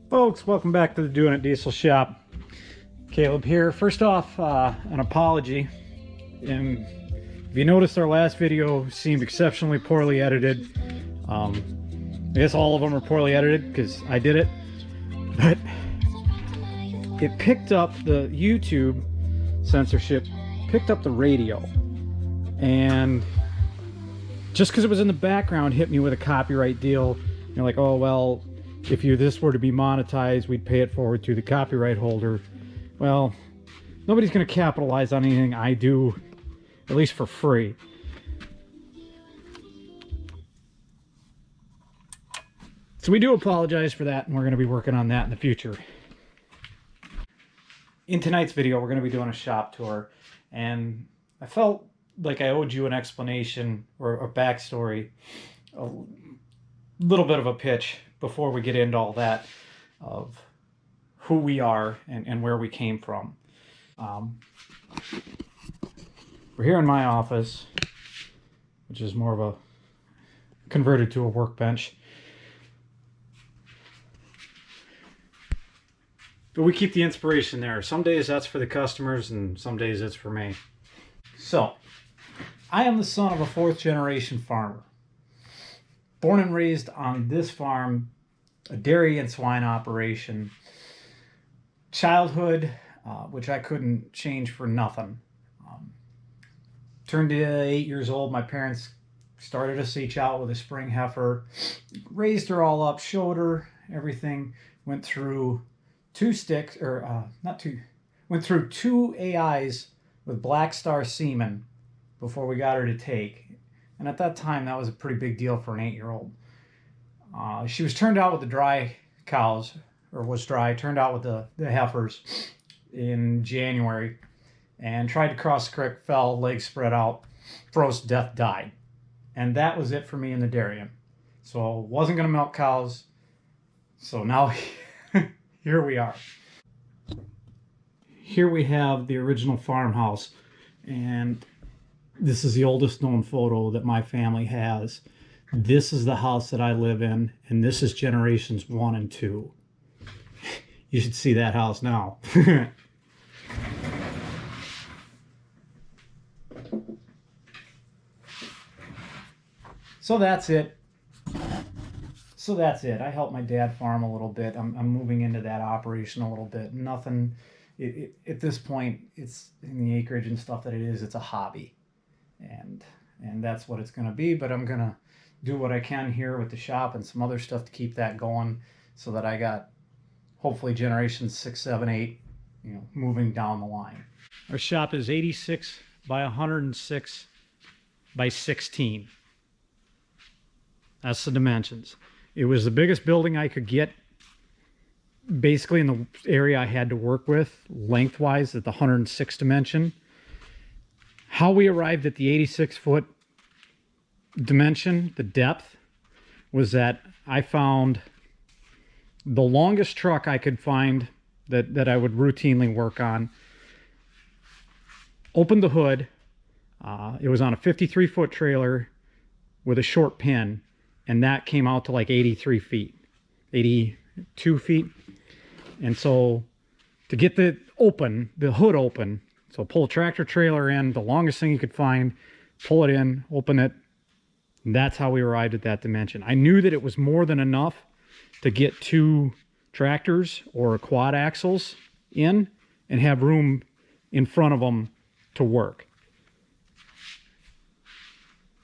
Folks, welcome back to the Doing It Diesel Shop. Caleb here. First off, an apology. If you noticed, our last video seemed exceptionally poorly edited. I guess all of them are poorly edited because I did it. But it picked up the YouTube censorship, picked up the radio. And just because it was in the background, hit me with a copyright deal. You're like, oh, well, if this were to be monetized, we'd pay it forward to the copyright holder. Well, nobody's going to capitalize on anything I do, at least for free. So we do apologize for that, and we're going to be working on that in the future. In tonight's video, we're going to be doing a shop tour, and I felt like I owed you an explanation or a backstory, a little bit of a pitch before we get into all that of who we are and where we came from. We're here in my office, which is more of a converted to a workbench. But we keep the inspiration there. Some days that's for the customers and some days it's for me. So, I am the son of a fourth generation farmer. Born and raised on this farm, a dairy and swine operation. Childhood, which I couldn't change for nothing. Turned to 8 years old, my parents started us each out with a spring heifer. Raised her all up, showed her everything. Went through two AIs with Black Star semen before we got her to take. And at that time, that was a pretty big deal for an 8-year-old. She was turned out with the dry cows, or was dry, turned out with the heifers in January, and tried to cross the creek, fell, legs spread out, froze to death, died. And that was it for me in the dairying. So wasn't going to milk cows. So now here we are. Here we have the original farmhouse, and this is the oldest known photo that my family has. This is the house that I live in, and this is generations 1 and 2. You should see that house now. So that's it. I help my dad farm a little bit. I'm moving into that operation a little bit. Nothing, at this point, it's in the acreage and stuff that it is, it's a hobby. And that's what it's going to be, but I'm going to do what I can here with the shop and some other stuff to keep that going so that I got hopefully generations 6, 7, 8, moving down the line. Our shop is 86 by 106 by 16. That's the dimensions. It was the biggest building I could get basically in the area I had to work with lengthwise at the 106 dimension. How we arrived at the 86-foot dimension, the depth, was that I found the longest truck I could find that I would routinely work on. Opened the hood. It was on a 53-foot trailer with a short pin, and that came out to like 83 feet, 82 feet. And so to get the hood open, so pull a tractor trailer in, the longest thing you could find, pull it in, open it. And that's how we arrived at that dimension. I knew that it was more than enough to get 2 tractors or quad axles in and have room in front of them to work.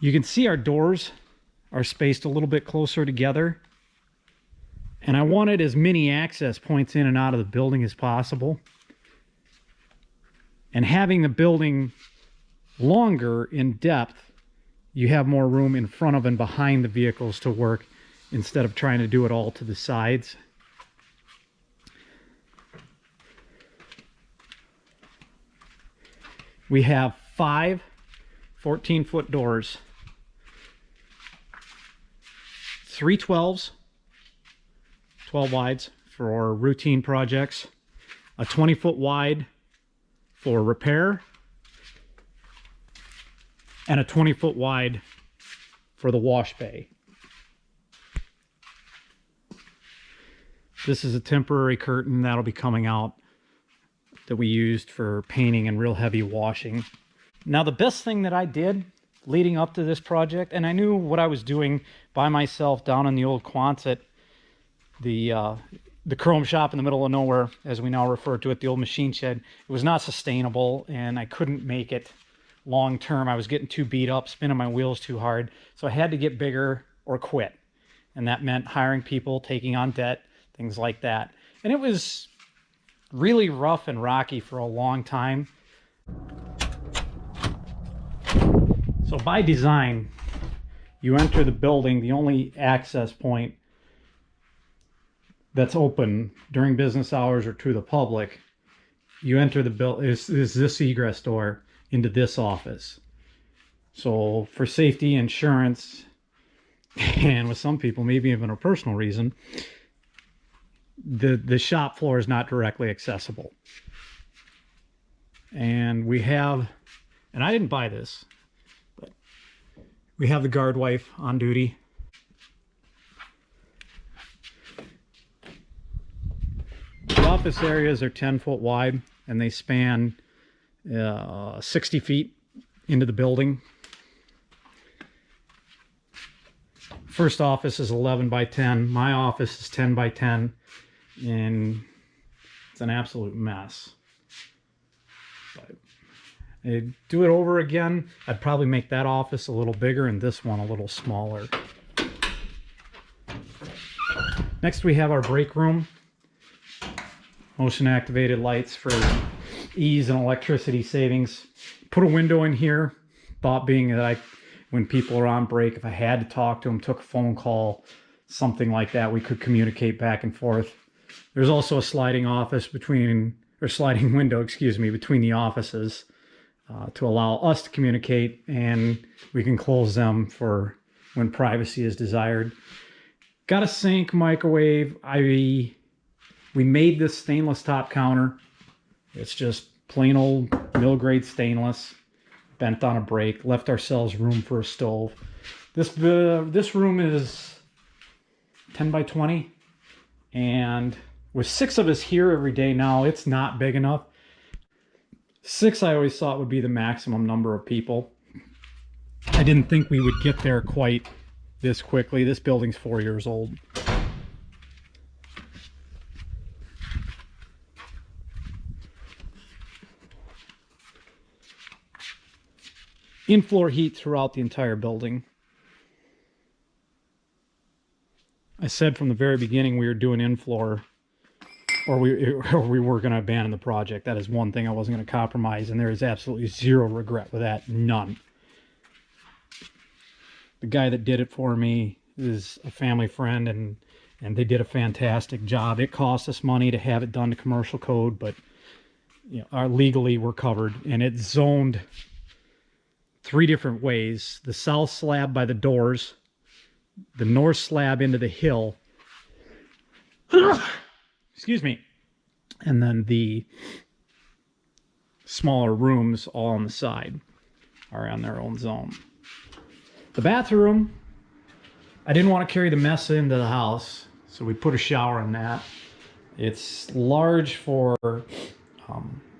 You can see our doors are spaced a little bit closer together. And I wanted as many access points in and out of the building as possible. And having the building longer in depth, you have more room in front of and behind the vehicles to work instead of trying to do it all to the sides. We have 5 14-foot doors, 3 12s, 12 wides for routine projects, a 20-foot wide for repair, and a 20-foot wide for the wash bay. This is a temporary curtain that'll be coming out that we used for painting and real heavy washing. Now, the best thing that I did leading up to this project, and I knew what I was doing by myself down in the old Quonset, the chrome shop in the middle of nowhere, as we now refer to it, the old machine shed. It was not sustainable, and I couldn't make it long term. I was getting too beat up, spinning my wheels too hard, so I had to get bigger or quit. And that meant hiring people, taking on debt, things like that. And it was really rough and rocky for a long time. So by design, you enter the building, the only access point that's open during business hours or to the public, you enter the building is this egress door into this office. So for safety, insurance, and with some people, maybe even a personal reason, the shop floor is not directly accessible. And we have, and I didn't buy this, but we have the guard wife on duty. The office areas are 10 foot wide, and they span 60 feet into the building. First office is 11 by 10. My office is 10 by 10, and it's an absolute mess. But I'd do it over again, I'd probably make that office a little bigger and this one a little smaller. Next, we have our break room. Motion activated lights for ease and electricity savings. Put a window in here, thought being that when people are on break, if I had to talk to them, took a phone call, something like that, we could communicate back and forth. There's also a sliding office sliding window, excuse me, between the offices to allow us to communicate, and we can close them for when privacy is desired. Got a sink, microwave. We made this stainless top counter. It's just plain old mill grade stainless, bent on a break. Left ourselves room for a stove. This room is 10 by 20, and with 6 of us here every day now, it's not big enough. 6 I always thought would be the maximum number of people. I didn't think we would get there quite this quickly. This building's 4 years old. In-floor heat throughout the entire building. I said from the very beginning we were doing in-floor, or we were going to abandon the project. That is one thing I wasn't going to compromise, and there is absolutely zero regret with that. None. The guy that did it for me is a family friend, and they did a fantastic job. It cost us money to have it done to commercial code, but legally we're covered, and it's zoned 3 different ways. The south slab by the doors, the north slab into the hill, excuse me, and then the smaller rooms all on the side are on their own zone. The bathroom, I didn't want to carry the mess into the house, so we put a shower in that. It's large for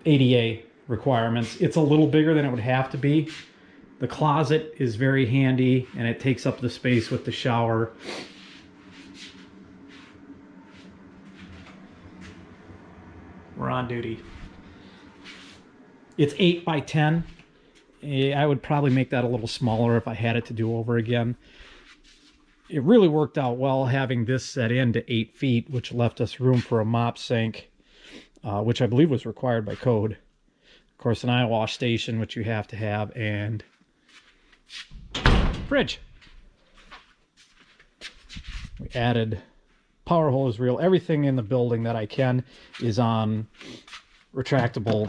ADA requirements. It's a little bigger than it would have to be. The closet is very handy, and it takes up the space with the shower. We're on duty. It's 8 by 10. I would probably make that a little smaller if I had it to do over again. It really worked out well having this set in to 8 feet, which left us room for a mop sink, which I believe was required by code. Of course, an eye wash station, which you have to have, and fridge. We added power hose reel. Everything in the building that I can is on retractable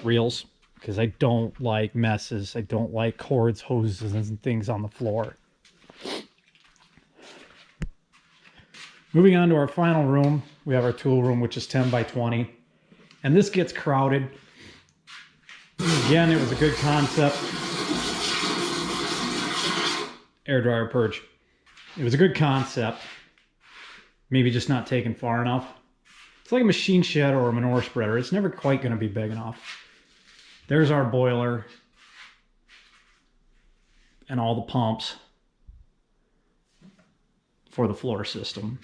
reels, because I don't like messes. I don't like cords, hoses, and things on the floor. Moving on to our final room, we have our tool room, which is 10 by 20. And this gets crowded. Again, it was a good concept. Air dryer purge. It was a good concept. maybe just not taken far enough. It's like a machine shed or a manure spreader. It's never quite going to be big enough. There's our boiler and all the pumps for the floor system.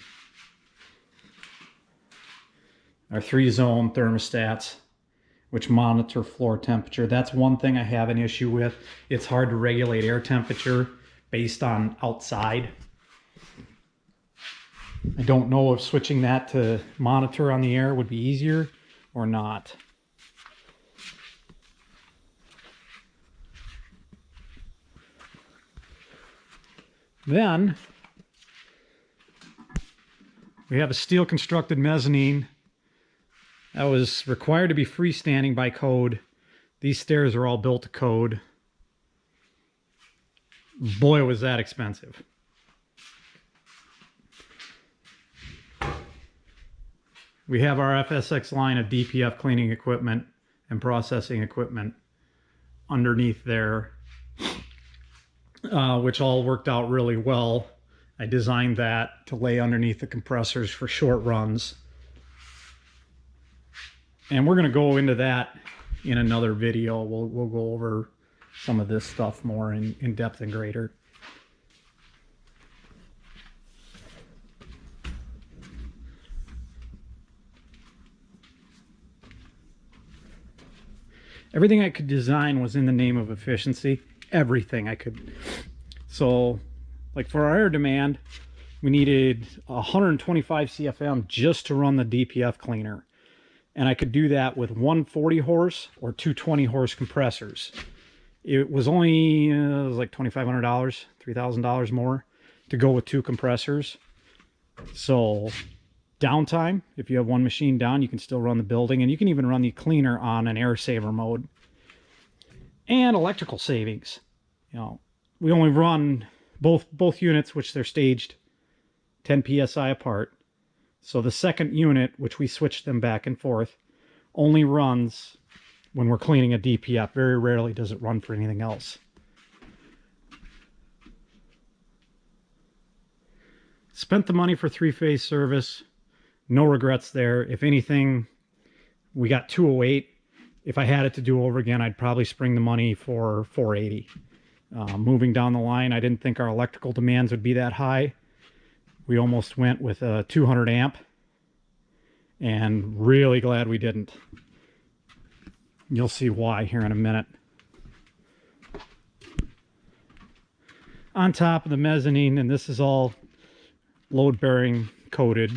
Our 3-zone thermostats, which monitor floor temperature. That's one thing I have an issue with. It's hard to regulate air temperature based on outside. I don't know if switching that to monitor on the air would be easier or not. Then we have a steel constructed mezzanine that was required to be freestanding by code. These stairs are all built to code. Boy, was that expensive. We have our FSX line of DPF cleaning equipment and processing equipment underneath there, which all worked out really well. I designed that to lay underneath the compressors for short runs. And we're going to go into that in another video. We'll go over some of this stuff more in depth and greater. Everything I could design was in the name of efficiency. Everything I could. So, like for our air demand, we needed 125 CFM just to run the DPF cleaner. And I could do that with 140 horse or 220 horse compressors. It was only it was like $2,500, $3,000 more to go with 2 compressors. So downtime, if you have one machine down, you can still run the building, and you can even run the cleaner on an air saver mode. And electrical savings. You know, we only run both units, which they're staged 10 psi apart. So the second unit, which we switch them back and forth, only runs when we're cleaning a DPF. Very rarely does it run for anything else. Spent the money for 3-phase service. No regrets there. If anything, we got 208. If I had it to do over again, I'd probably spring the money for 480. Moving down the line, I didn't think our electrical demands would be that high. We almost went with a 200 amp, and really glad we didn't. You'll see why here in a minute. On top of the mezzanine, and this is all load-bearing coated,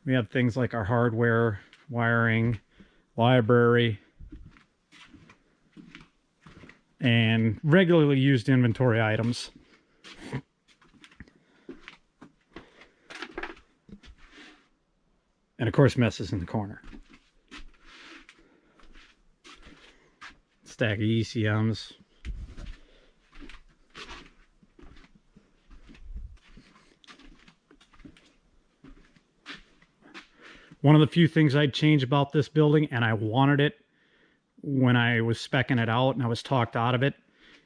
we have things like our hardware, wiring, library, and regularly used inventory items. And of course, messes in the corner. Stack of ECMs. One of the few things I'd change about this building, and I wanted it when I was speccing it out and I was talked out of it,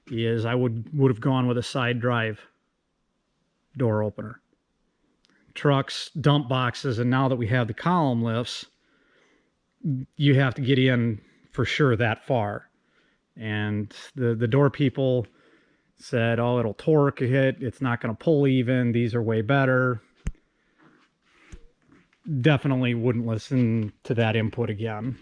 is I would have gone with a side drive door opener. Trucks, dump boxes, and now that we have the column lifts, you have to get in for sure that far. And the door people said, oh, it'll torque a hit, it's not going to pull even, these are way better. Definitely wouldn't listen to that input again.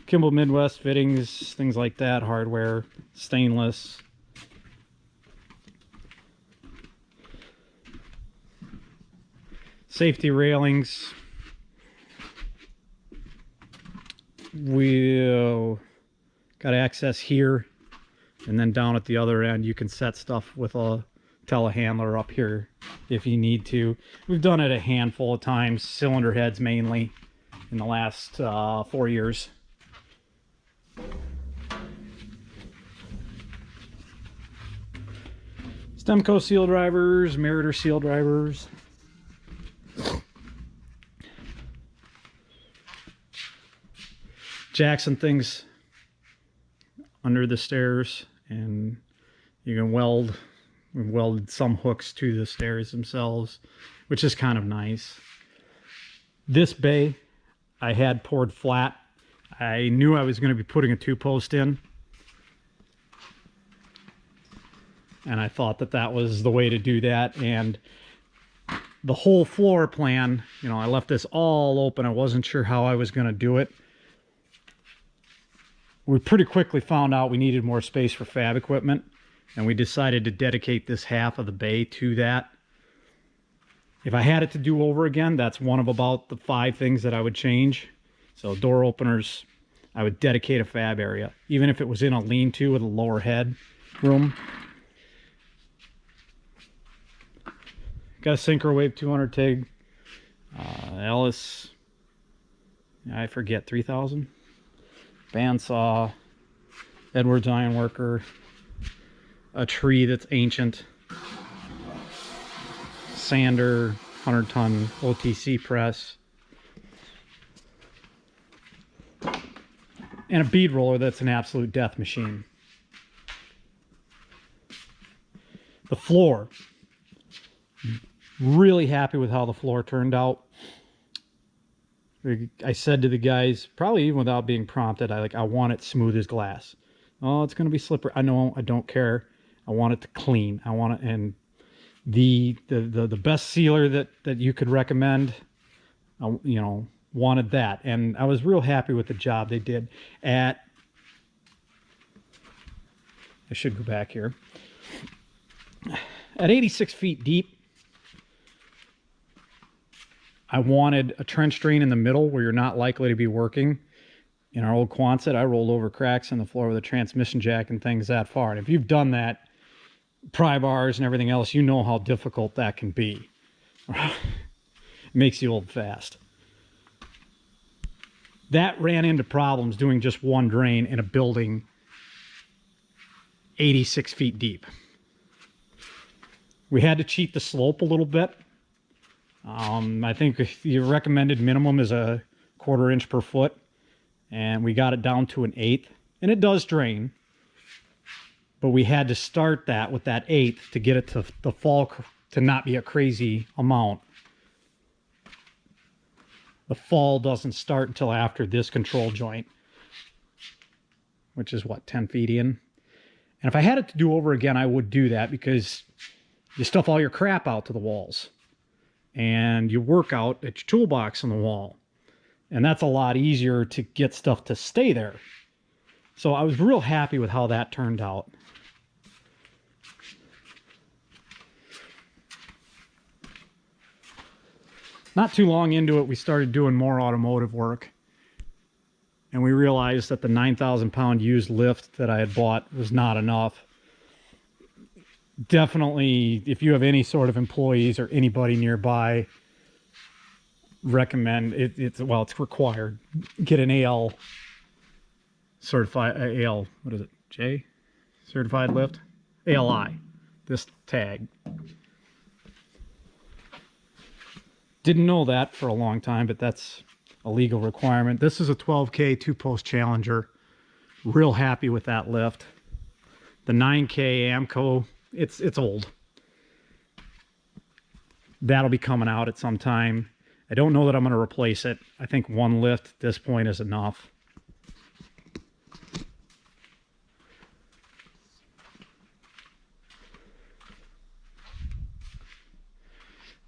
Kimball Midwest fittings, things like that, hardware, stainless. Safety railings. We got access here, and then down at the other end you can set stuff with a telehandler up here if you need to. We've done it a handful of times, cylinder heads mainly, in the last 4 years. Stemco seal drivers, Meritor seal drivers. Jacks and things under the stairs, and you can weld. We've welded some hooks to the stairs themselves, which is kind of nice. This bay I had poured flat. I knew I was going to be putting a 2-post in, and I thought that that was the way to do that. And the whole floor plan, you know, I left this all open. I wasn't sure how I was going to do it. We pretty quickly found out we needed more space for fab equipment, and we decided to dedicate this half of the bay to that. If I had it to do over again, that's one of about the 5 things that I would change. So door openers, I would dedicate a fab area, even if it was in a lean-to with a lower head room. Got a Syncrowave 200 TIG, Ellis, I forget, 3000, bandsaw, Edwards ironworker, a tree that's ancient, sander, 100-ton OTC press, and a bead roller that's an absolute death machine. The floor, really happy with how the floor turned out. I said to the guys, probably even without being prompted, I want it smooth as glass. Oh, it's going to be slippery. I know, I don't care. I want it to clean. I want it, and the best sealer that you could recommend, you know, wanted that. And I was real happy with the job they did I should go back here. At 86 feet deep, I wanted a trench drain in the middle where you're not likely to be working. In our old Quonset, I rolled over cracks in the floor with a transmission jack and things that far. And if you've done that, pry bars and everything else, you know how difficult that can be. It makes you old fast. That ran into problems doing just one drain in a building 86 feet deep. We had to cheat the slope a little bit. I think the recommended minimum is a 1/4 inch per foot, and we got it down to an 1/8, and it does drain, but we had to start that with that 1/8 to get it to the fall to not be a crazy amount. The fall doesn't start until after this control joint, which is what, 10 feet in. And if I had it to do over again, I would do that, because you stuff all your crap out to the walls and you work out at your toolbox on the wall, and that's a lot easier to get stuff to stay there. So I was real happy with how that turned out. Not too long into it, we started doing more automotive work, and we realized that the 9,000-pound used lift that I had bought was not enough. Definitely, if you have any sort of employees or anybody nearby, recommend it. It's required. Get an AL certified, AL, what is it, J? Certified lift? ALI, this tag. Didn't know that for a long time, but that's a legal requirement. This is a 12K 2-post Challenger. Real happy with that lift. The 9K Amco, it's old. That'll be coming out at some time. I don't know that I'm going to replace it. I think one lift at this point is enough.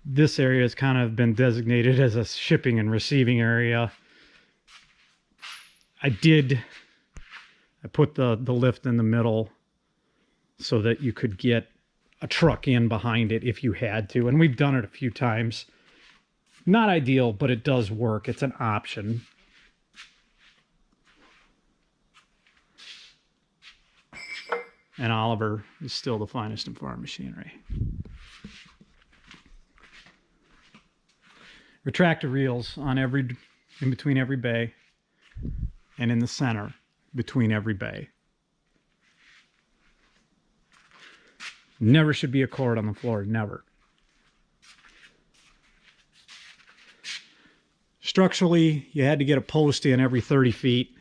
This area has kind of been designated as a shipping and receiving area. I put the lift in the middle so that you could get a truck in behind it if you had to. And we've done it a few times. Not ideal, but it does work. It's an option. And Oliver is still the finest in farm machinery. Retractor reels on in between every bay, and in the center between every bay. Never should be a cord on the floor, never. Structurally, you had to get a post in every 30 feet.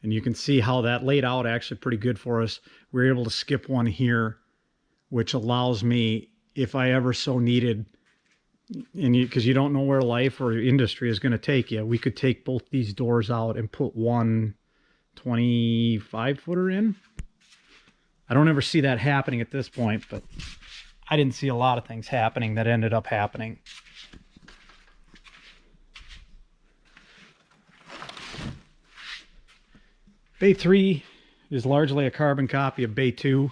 And you can see how that laid out actually pretty good for us. We were able to skip one here, which allows me, if I ever so needed, and because you don't know where life or industry is going to take you, we could take both these doors out and put one 25-footer in. I don't ever see that happening at this point, but I didn't see a lot of things happening that ended up happening. Bay 3 is largely a carbon copy of Bay 2.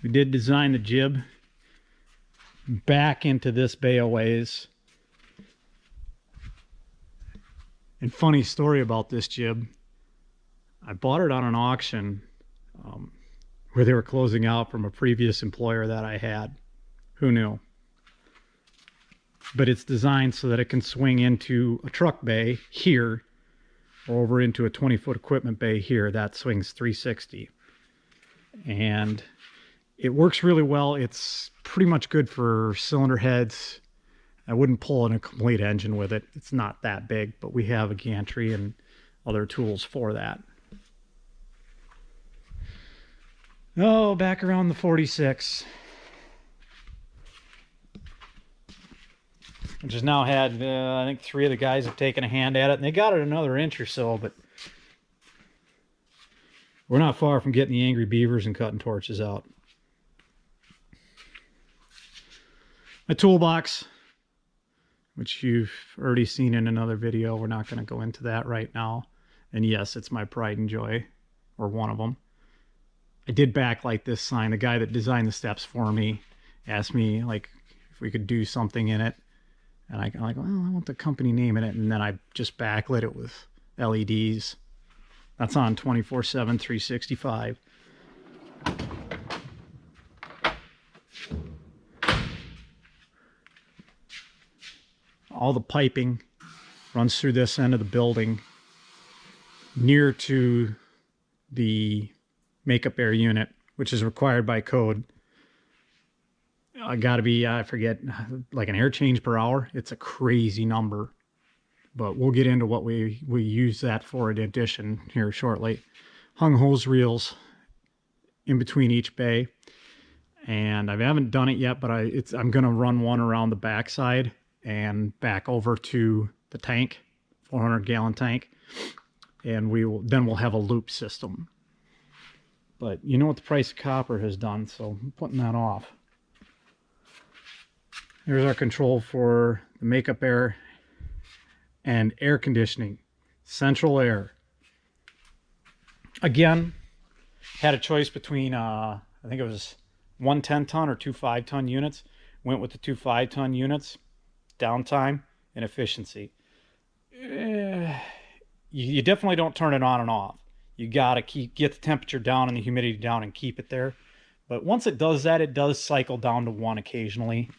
We did design the jib back into this bay a ways. And funny story about this jib, I bought it on an auction where they were closing out from a previous employer that I had. Who knew? But it's designed so that it can swing into a truck bay here or over into a 20-foot equipment bay here. That swings 360. And it works really well. It's pretty much good for cylinder heads. I wouldn't pull in a complete engine with it. It's not that big, but we have a gantry and other tools for that. Oh, back around the 46. Which has now had, I think 3 of the guys have taken a hand at it, and they got it another inch or so, but we're not far from getting the angry beavers and cutting torches out. My toolbox, which you've already seen in another video. We're not going to go into that right now. And yes, it's my pride and joy, or one of them. I did backlight this sign. The guy that designed the steps for me asked me like if we could do something in it. And I'm like, well, I want the company name in it. And then I just backlit it with LEDs. That's on 24/7, 365. All the piping runs through this end of the building near to the makeup air unit, which is required by code. I gotta be, I forget, like an air change per hour. It's a crazy number, but we'll get into what we use that for in addition here shortly. Hung hose reels in between each bay, and I haven't done it yet, but I'm gonna run one around the backside and back over to the tank, 400-gallon tank, and we'll have a loop system. But you know what the price of copper has done, so I'm putting that off. There's our control for the makeup air and air conditioning, central air. Again, had a choice between I think it was 1 10-ton or 2 5-ton units. Went with the 2 5-ton units. Downtime and efficiency. You definitely don't turn it on and off. You gotta get the temperature down and the humidity down and keep it there. But once it does that, it does cycle down to 1 occasionally.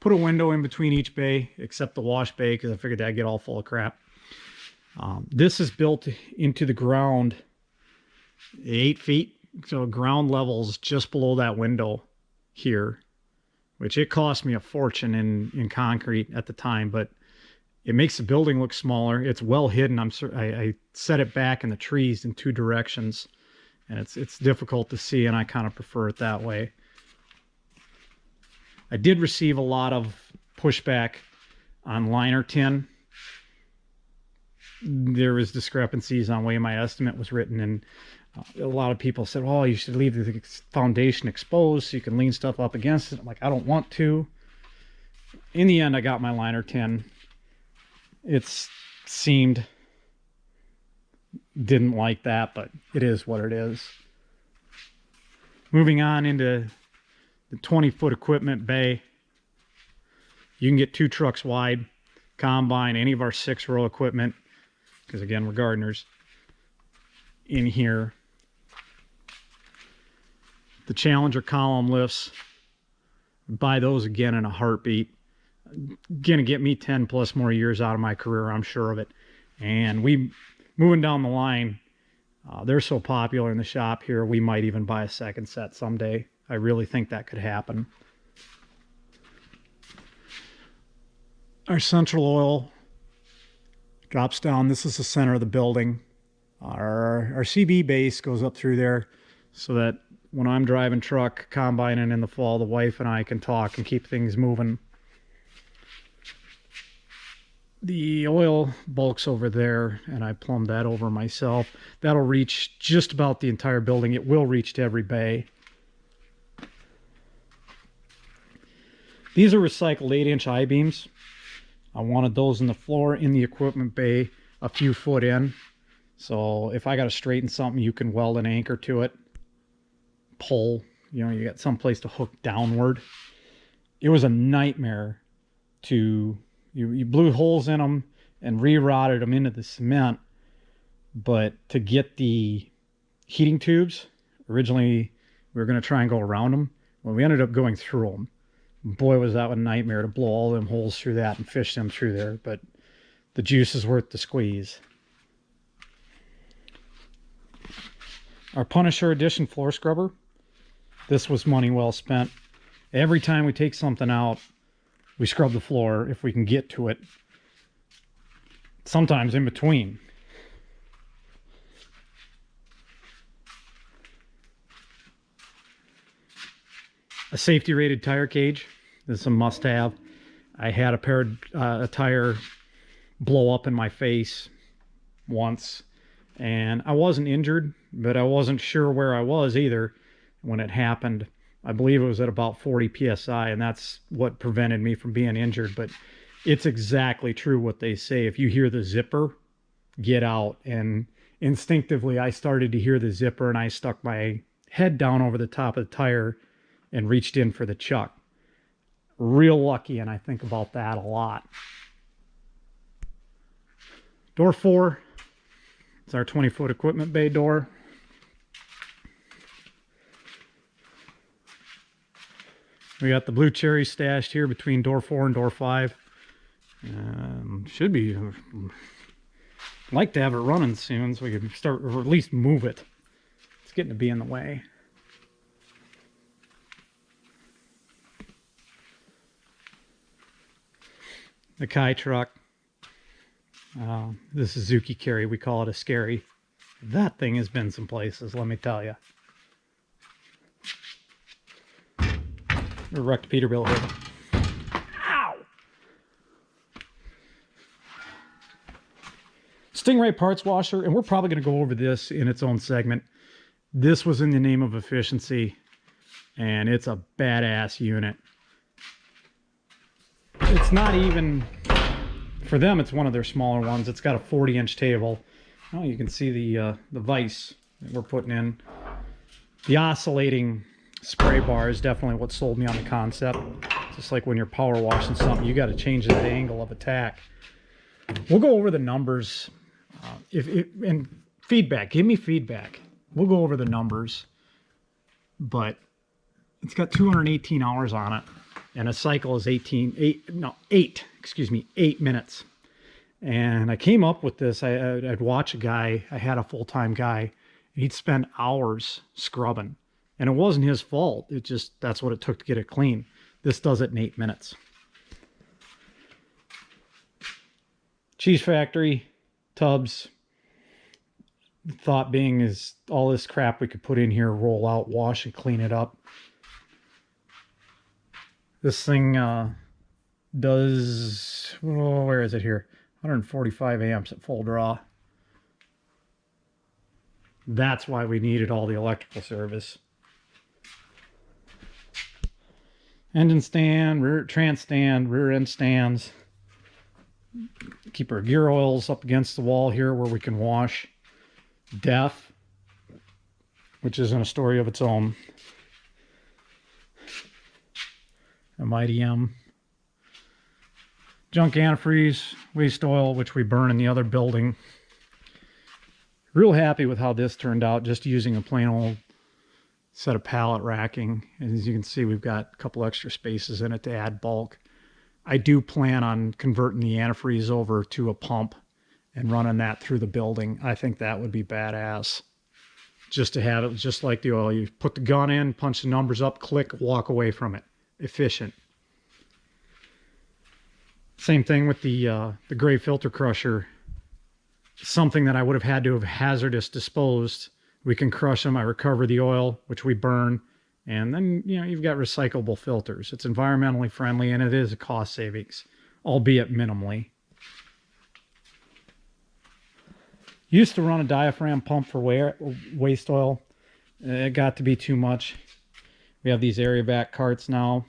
Put a window in between each bay, except the wash bay, because I figured that'd get all full of crap. This is built into the ground 8 feet, so ground level's just below that window here, which it cost me a fortune in concrete at the time, but it makes the building look smaller. It's well hidden. I set it back in the trees in 2 directions, and it's difficult to see, and I kind of prefer it that way. I did receive a lot of pushback on liner tin. There was discrepancies on the way my estimate was written, and a lot of people said, oh, you should leave the foundation exposed so you can lean stuff up against it. I'm like, I don't want to. In the end, I got my liner tin. It didn't like that, but it is what it is. Moving on into the 20-foot equipment bay. You can get 2 trucks wide, combine, any of our 6-row equipment, because again, we're gardeners, in here. The Challenger column lifts, buy those again in a heartbeat. Gonna get me 10 plus more years out of my career, I'm sure of it. And moving down the line, they're so popular in the shop here, we might even buy a second set someday. I really think that could happen. Our central oil drops down. This is the center of the building. Our CB base goes up through there so that when I'm driving truck, combining in the fall, the wife and I can talk and keep things moving. The oil bulk's over there, and I plumbed that over myself. That'll reach just about the entire building. It will reach to every bay. These are recycled 8-inch I-beams. I wanted those in the floor in the equipment bay a few foot in. So if I got to straighten something, you can weld an anchor to it. Pull, you know, you got some place to hook downward. It was a nightmare to, you blew holes in them and re-rotted them into the cement. But to get the heating tubes, originally we were going to try and go around them. Well, we ended up going through them. Boy, was that a nightmare to blow all them holes through that and fish them through there. But the juice is worth the squeeze. Our Punisher Edition floor scrubber. This was money well spent. Every time we take something out, we scrub the floor if we can get to it. Sometimes in between. A safety rated tire cage. This is a must have. I had a tire blow up in my face once, and I wasn't injured, but I wasn't sure where I was either when it happened. I believe it was at about 40 psi, and that's what prevented me from being injured. But it's exactly true what they say. If you hear the zipper, get out. And instinctively I started to hear the zipper, and I stuck my head down over the top of the tire and reached in for the chuck. Real lucky, and I think about that a lot. Door 4. It's our 20-foot equipment bay door. We got the blue cherry stashed here between door 4 and door 5. Should be, like to have it running soon so we can start, or at least move it. It's getting to be in the way. The Kai truck. The Suzuki Carry, we call it a Scary. That thing has been some places, let me tell you. Wrecked Peterbilt here. Ow! Stingray parts washer, and we're probably going to go over this in its own segment. This was in the name of efficiency, and it's a badass unit. It's not even, for them, it's one of their smaller ones. It's got a 40-inch table. Oh, you can see the vise that we're putting in. The oscillating spray bar is definitely what sold me on the concept. Just like when you're power washing something, you got to change that angle of attack. We'll go over the numbers. And feedback, give me feedback. We'll go over the numbers. But it's got 218 hours on it. And a cycle is 8 minutes. And I came up with this. I'd watch a guy. I had a full-time guy. He'd spend hours scrubbing. And it wasn't his fault. It just, that's what it took to get it clean. This does it in 8 minutes. Cheese factory, tubs. The thought being is all this crap we could put in here, roll out, wash, and clean it up. This thing does, oh, where is it here? 145 amps at full draw. That's why we needed all the electrical service. Engine stand, rear trans stand, rear end stands. Keep our gear oils up against the wall here where we can wash. DEF, which isn't a story of its own. IDM. Junk antifreeze, waste oil, which we burn in the other building. Real happy with how this turned out, just using a plain old set of pallet racking. As you can see, we've got a couple extra spaces in it to add bulk. I do plan on converting the antifreeze over to a pump and running that through the building. I think that would be badass. just to have it just like the oil. You put the gun in, punch the numbers up, click, walk away from it. Efficient. Same thing with the gray filter crusher. Something that I would have had to have hazardous disposed. We can crush them. I recover the oil, which we burn. And then, you know, you've got recyclable filters. It's environmentally friendly, and it is a cost savings, albeit minimally. Used to run a diaphragm pump for waste oil. It got to be too much. We have these area vac carts now.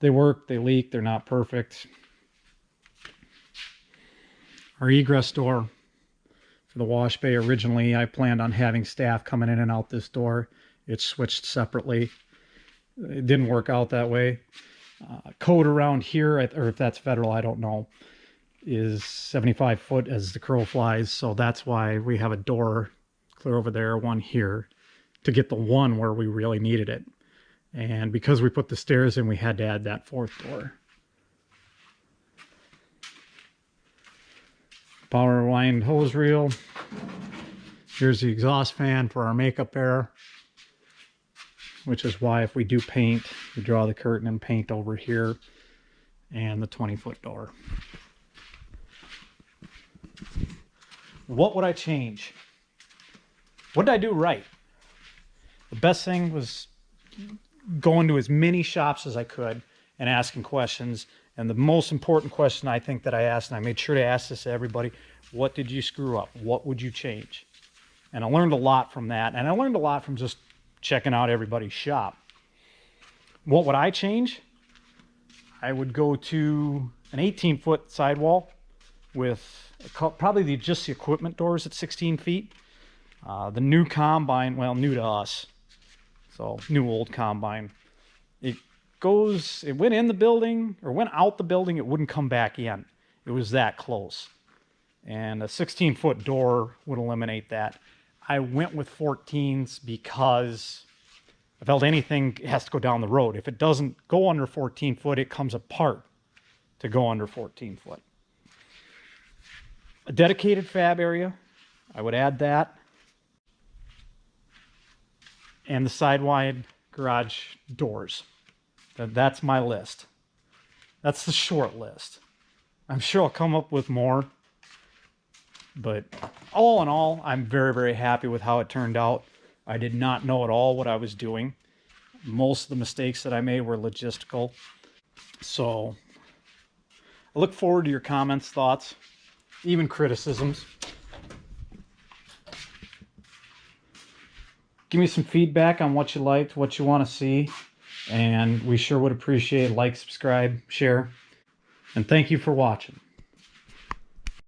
They work, they leak, they're not perfect. Our egress door for the wash bay, originally I planned on having staff coming in and out this door. It's switched separately. It didn't work out that way. Code around here, or if that's federal, I don't know, is 75 foot as the crow flies. So that's why we have a door clear over there, one here, to get the one where we really needed it. And because we put the stairs in, we had to add that fourth door. Power wind hose reel. Here's the exhaust fan for our makeup air, which is why if we do paint, we draw the curtain and paint over here, and the 20-foot door. What would I change? What did I do right? The best thing was going to as many shops as I could and asking questions. And the most important question I think that I asked, and I made sure to ask this to everybody, what did you screw up? What would you change? And I learned a lot from that. And I learned a lot from just checking out everybody's shop. What would I change? I would go to an 18-foot sidewall with probably just the equipment doors at 16 feet. The new combine, well, new to us, so new old combine. It went in the building, or went out the building, it wouldn't come back in. It was that close. And a 16-foot door would eliminate that. I went with 14s because I felt anything has to go down the road. If it doesn't go under 14 foot, it comes apart to go under 14 foot. A dedicated fab area, I would add that. And the side-wide garage doors. That's my list. That's the short list. I'm sure I'll come up with more. But all in all, I'm very, very happy with how it turned out. I did not know at all what I was doing. Most of the mistakes that I made were logistical. So I look forward to your comments, thoughts, even criticisms. Give me some feedback on what you liked, what you want to see. And we sure would appreciate like, subscribe, share. And thank you for watching.